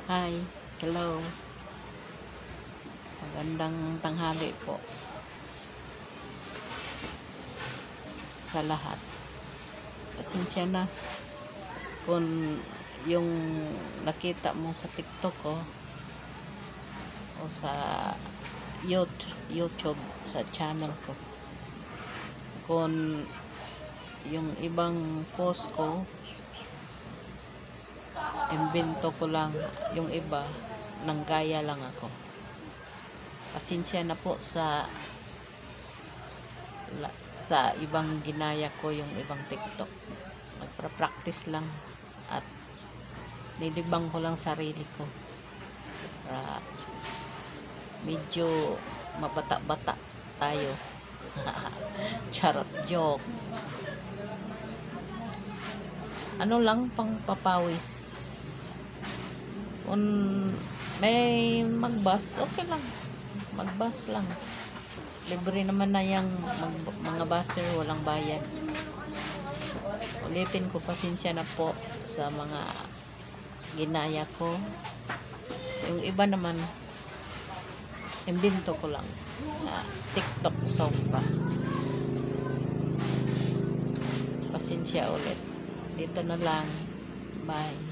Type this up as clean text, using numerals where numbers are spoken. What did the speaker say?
Hi, hello. Magandang tanghali po sa lahat. Pasensya na kung yung nakita mo sa TikTok ko o sa YouTube sa channel ko. Kung yung ibang post ko imbento ko lang, yung iba nanggaya lang ako. Pasensya na po sa ibang ginaya ko, yung ibang TikTok. Nagpa-practice lang at nilibang ko lang sarili ko para medyo mabata-bata tayo. Charot, joke. Ano lang, pang papawis. Kung may magbus, okay lang. Magbus lang. Libre naman na yung mga buser, walang bayad. Ulitin ko, pasensya na po sa mga ginaya ko. Yung iba naman, imbento ko lang. TikTok song pa. Pasensya ulit. Dito na lang. Bye.